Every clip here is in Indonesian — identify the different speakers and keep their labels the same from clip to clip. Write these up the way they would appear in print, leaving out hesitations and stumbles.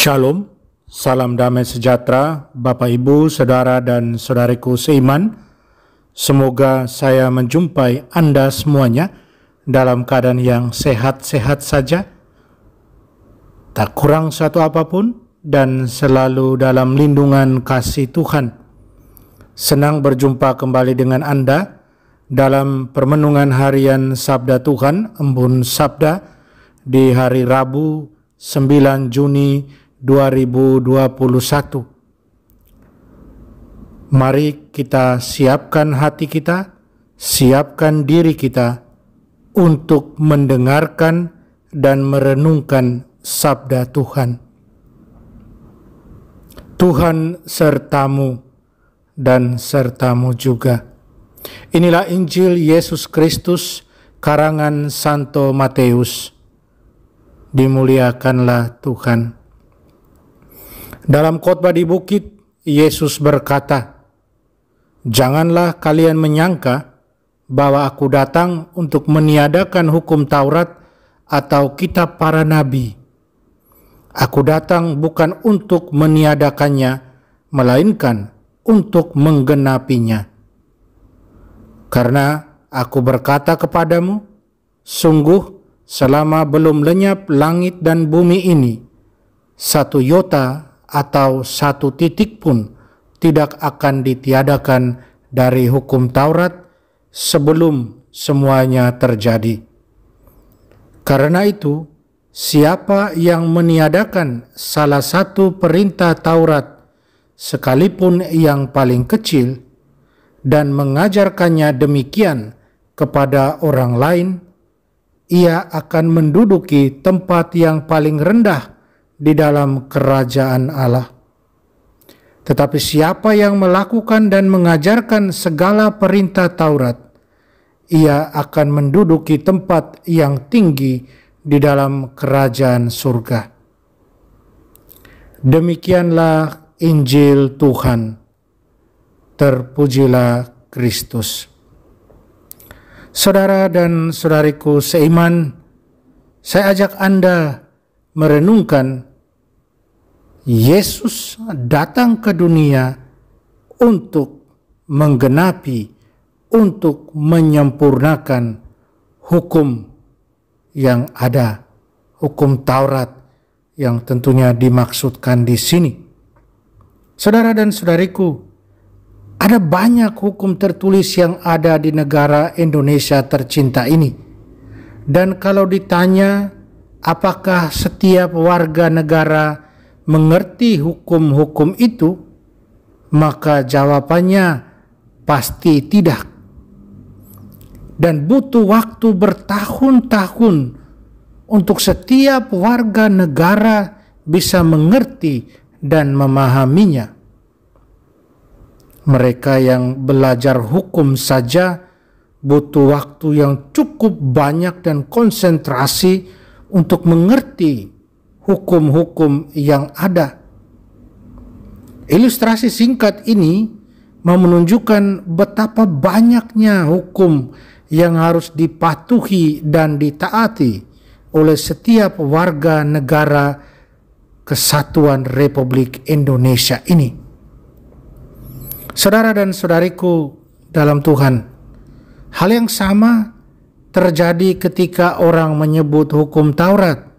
Speaker 1: Shalom, salam damai sejahtera Bapak Ibu, Saudara dan Saudariku seiman. Semoga saya menjumpai Anda semuanya dalam keadaan yang sehat-sehat saja, tak kurang satu apapun, dan selalu dalam lindungan kasih Tuhan. Senang berjumpa kembali dengan Anda dalam permenungan harian Sabda Tuhan, Embun Sabda, di hari Rabu 9 Juni 2021. Mari kita siapkan hati kita, siapkan diri kita untuk mendengarkan dan merenungkan sabda Tuhan. Tuhan sertamu dan sertamu juga. Inilah Injil Yesus Kristus karangan Santo Matius. Dimuliakanlah Tuhan. Dalam khotbah di bukit, Yesus berkata, "Janganlah kalian menyangka bahwa aku datang untuk meniadakan hukum Taurat atau kitab para nabi. Aku datang bukan untuk meniadakannya, melainkan untuk menggenapinya. Karena aku berkata kepadamu, sungguh selama belum lenyap langit dan bumi ini, satu iota atau satu titik pun tidak akan ditiadakan dari hukum Taurat sebelum semuanya terjadi. Karena itu, siapa yang meniadakan salah satu perintah Taurat, sekalipun yang paling kecil, dan mengajarkannya demikian kepada orang lain, ia akan menduduki tempat yang paling rendah di dalam kerajaan Allah. Tetapi siapa yang melakukan dan mengajarkan segala perintah Taurat, ia akan menduduki tempat yang tinggi di dalam kerajaan surga." Demikianlah Injil Tuhan. Terpujilah Kristus. Saudara dan saudariku seiman, saya ajak Anda merenungkan Yesus datang ke dunia untuk menggenapi, untuk menyempurnakan hukum yang ada, hukum Taurat yang tentunya dimaksudkan di sini. Saudara dan saudariku, ada banyak hukum tertulis yang ada di negara Indonesia tercinta ini. Dan kalau ditanya apakah setiap warga negara mengerti hukum-hukum itu, maka jawabannya pasti tidak. Dan butuh waktu bertahun-tahun untuk setiap warga negara bisa mengerti dan memahaminya. Mereka yang belajar hukum saja butuh waktu yang cukup banyak dan konsentrasi untuk mengerti hukum-hukum yang ada. Ilustrasi singkat ini menunjukkan betapa banyaknya hukum yang harus dipatuhi dan ditaati oleh setiap warga negara Kesatuan Republik Indonesia ini. Saudara dan saudariku dalam Tuhan, hal yang sama terjadi ketika orang menyebut hukum Taurat.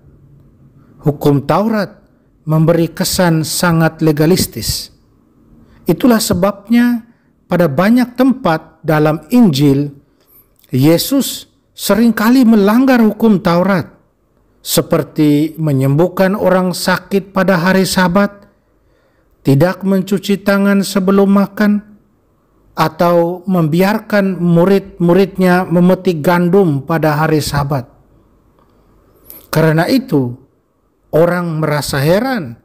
Speaker 1: Hukum Taurat memberi kesan sangat legalistis. Itulah sebabnya pada banyak tempat dalam Injil, Yesus seringkali melanggar hukum Taurat, seperti menyembuhkan orang sakit pada hari Sabat, tidak mencuci tangan sebelum makan, atau membiarkan murid-muridnya memetik gandum pada hari Sabat. Karena itu, orang merasa heran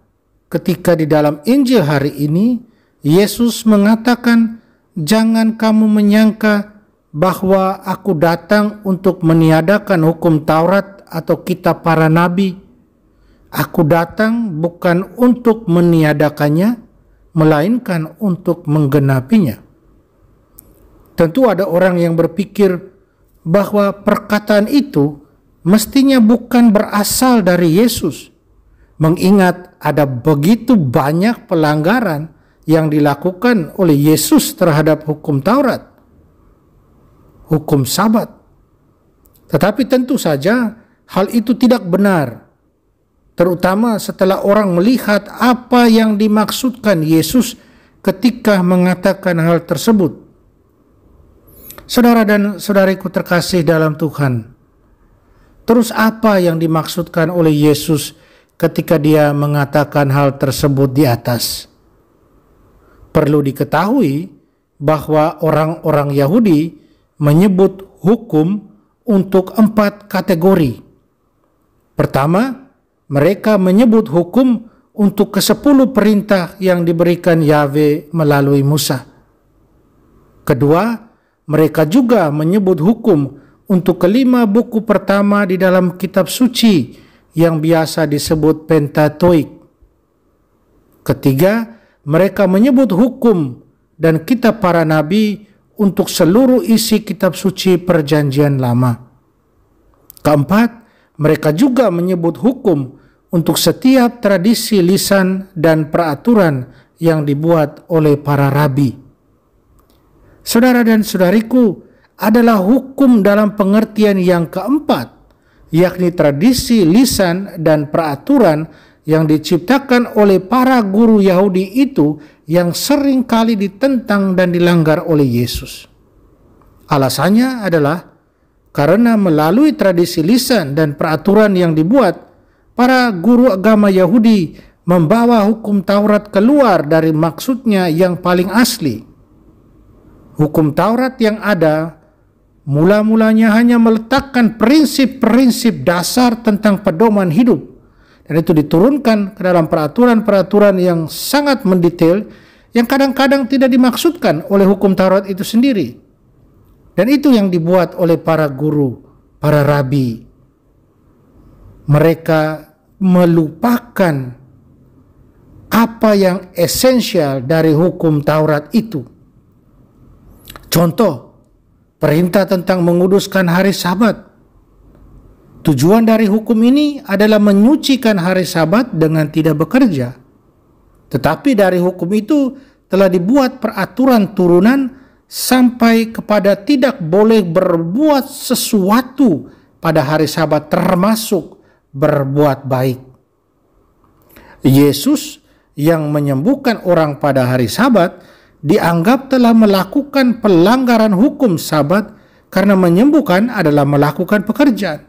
Speaker 1: ketika di dalam Injil hari ini Yesus mengatakan, "Jangan kamu menyangka bahwa aku datang untuk meniadakan hukum Taurat atau kitab para nabi. Aku datang bukan untuk meniadakannya, melainkan untuk menggenapinya." Tentu ada orang yang berpikir bahwa perkataan itu mestinya bukan berasal dari Yesus, mengingat ada begitu banyak pelanggaran yang dilakukan oleh Yesus terhadap hukum Taurat, hukum Sabat. Tetapi tentu saja hal itu tidak benar, terutama setelah orang melihat apa yang dimaksudkan Yesus ketika mengatakan hal tersebut. Saudara dan saudariku terkasih dalam Tuhan, terus apa yang dimaksudkan oleh Yesus ketika dia mengatakan hal tersebut di atas? Perlu diketahui bahwa orang-orang Yahudi menyebut hukum untuk 4 kategori. Pertama, mereka menyebut hukum untuk ke-10 perintah yang diberikan Yahweh melalui Musa. Kedua, mereka juga menyebut hukum untuk ke-5 buku pertama di dalam kitab suci yang biasa disebut Pentateuch. Ketiga, mereka menyebut hukum dan kitab para nabi untuk seluruh isi kitab suci Perjanjian Lama. Keempat, mereka juga menyebut hukum untuk setiap tradisi lisan dan peraturan yang dibuat oleh para rabi. Saudara dan saudariku, adalah hukum dalam pengertian yang keempat, yakni tradisi lisan dan peraturan yang diciptakan oleh para guru Yahudi itu yang sering kali ditentang dan dilanggar oleh Yesus. Alasannya adalah karena melalui tradisi lisan dan peraturan yang dibuat, para guru agama Yahudi membawa hukum Taurat keluar dari maksudnya yang paling asli. Hukum Taurat yang ada mula-mulanya hanya meletakkan prinsip-prinsip dasar tentang pedoman hidup, dan itu diturunkan ke dalam peraturan-peraturan yang sangat mendetail yang kadang-kadang tidak dimaksudkan oleh hukum Taurat itu sendiri. Dan itu yang dibuat oleh para guru, para rabi. Mereka melupakan apa yang esensial dari hukum Taurat itu. Contoh, perintah tentang menguduskan hari Sabat. Tujuan dari hukum ini adalah menyucikan hari Sabat dengan tidak bekerja. Tetapi dari hukum itu telah dibuat peraturan turunan sampai kepada tidak boleh berbuat sesuatu pada hari Sabat, termasuk berbuat baik. Yesus yang menyembuhkan orang pada hari Sabat dianggap telah melakukan pelanggaran hukum Sabat karena menyembuhkan adalah melakukan pekerjaan.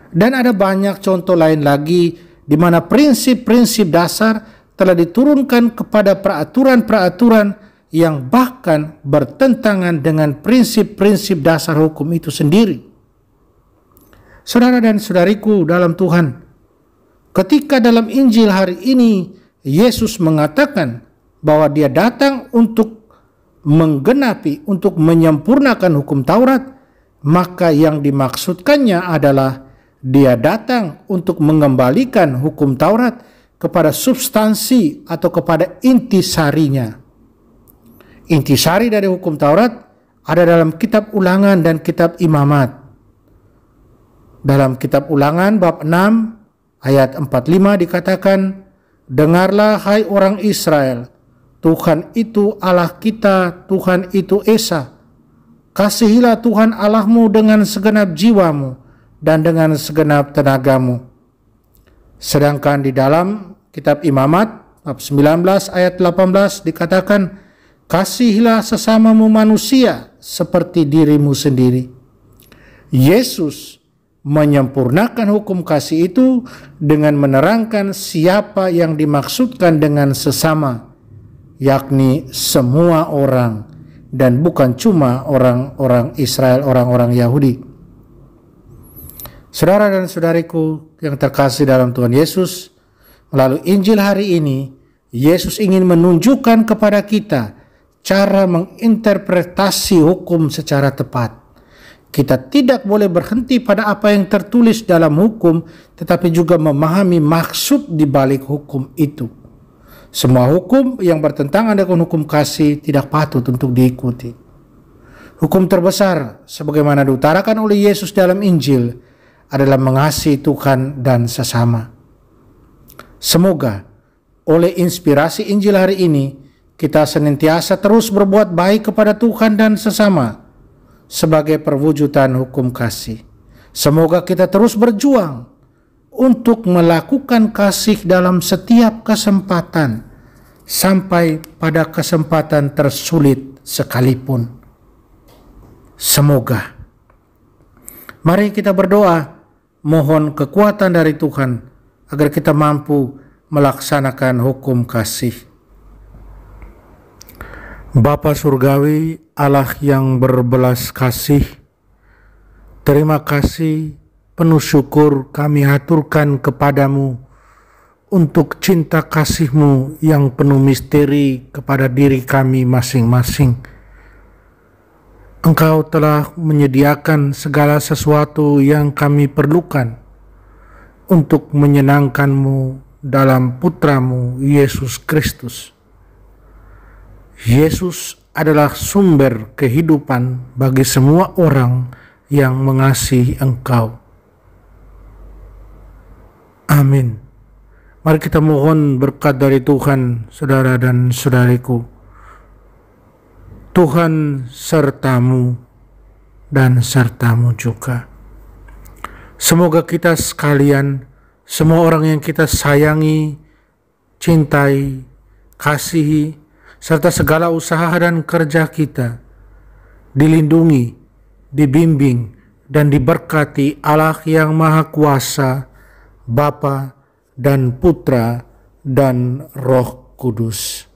Speaker 1: Dan ada banyak contoh lain lagi di mana prinsip-prinsip dasar telah diturunkan kepada peraturan-peraturan yang bahkan bertentangan dengan prinsip-prinsip dasar hukum itu sendiri. Saudara dan saudariku dalam Tuhan, ketika dalam Injil hari ini Yesus mengatakan bahwa dia datang untuk menggenapi, untuk menyempurnakan hukum Taurat, maka yang dimaksudkannya adalah dia datang untuk mengembalikan hukum Taurat kepada substansi atau kepada intisarinya. Intisari dari hukum Taurat ada dalam kitab Ulangan dan kitab Imamat. Dalam kitab Ulangan bab 6 ayat 45 dikatakan, "Dengarlah hai orang Israel, Tuhan itu Allah kita, Tuhan itu Esa. Kasihilah Tuhan Allahmu dengan segenap jiwamu dan dengan segenap tenagamu." Sedangkan di dalam kitab Imamat bab 19 ayat 18 dikatakan, "Kasihilah sesamamu manusia seperti dirimu sendiri." Yesus menyempurnakan hukum kasih itu dengan menerangkan siapa yang dimaksudkan dengan sesama, yakni semua orang dan bukan cuma orang-orang Israel, orang-orang Yahudi. Saudara dan saudariku yang terkasih dalam Tuhan Yesus, melalui Injil hari ini, Yesus ingin menunjukkan kepada kita cara menginterpretasi hukum secara tepat. Kita tidak boleh berhenti pada apa yang tertulis dalam hukum, tetapi juga memahami maksud di balik hukum itu. Semua hukum yang bertentangan dengan hukum kasih tidak patut untuk diikuti. Hukum terbesar, sebagaimana diutarakan oleh Yesus dalam Injil, adalah mengasihi Tuhan dan sesama. Semoga oleh inspirasi Injil hari ini, kita senantiasa terus berbuat baik kepada Tuhan dan sesama sebagai perwujudan hukum kasih. Semoga kita terus berjuang untuk melakukan kasih dalam setiap kesempatan, sampai pada kesempatan tersulit sekalipun. Semoga. Mari kita berdoa, mohon kekuatan dari Tuhan agar kita mampu melaksanakan hukum kasih. Bapa Surgawi, Allah yang berbelas kasih, terima kasih, penuh syukur kami haturkan kepadamu untuk cinta kasih-Mu yang penuh misteri kepada diri kami masing-masing. Engkau telah menyediakan segala sesuatu yang kami perlukan untuk menyenangkan-Mu dalam Putra-Mu Yesus Kristus. Yesus adalah sumber kehidupan bagi semua orang yang mengasihi Engkau. Amin. Mari kita mohon berkat dari Tuhan, saudara dan saudariku. Tuhan sertamu dan sertamu juga. Semoga kita sekalian, semua orang yang kita sayangi, cintai, kasihi, serta segala usaha dan kerja kita dilindungi, dibimbing, dan diberkati Allah yang Maha Kuasa, Bapa dan Putra dan Roh Kudus.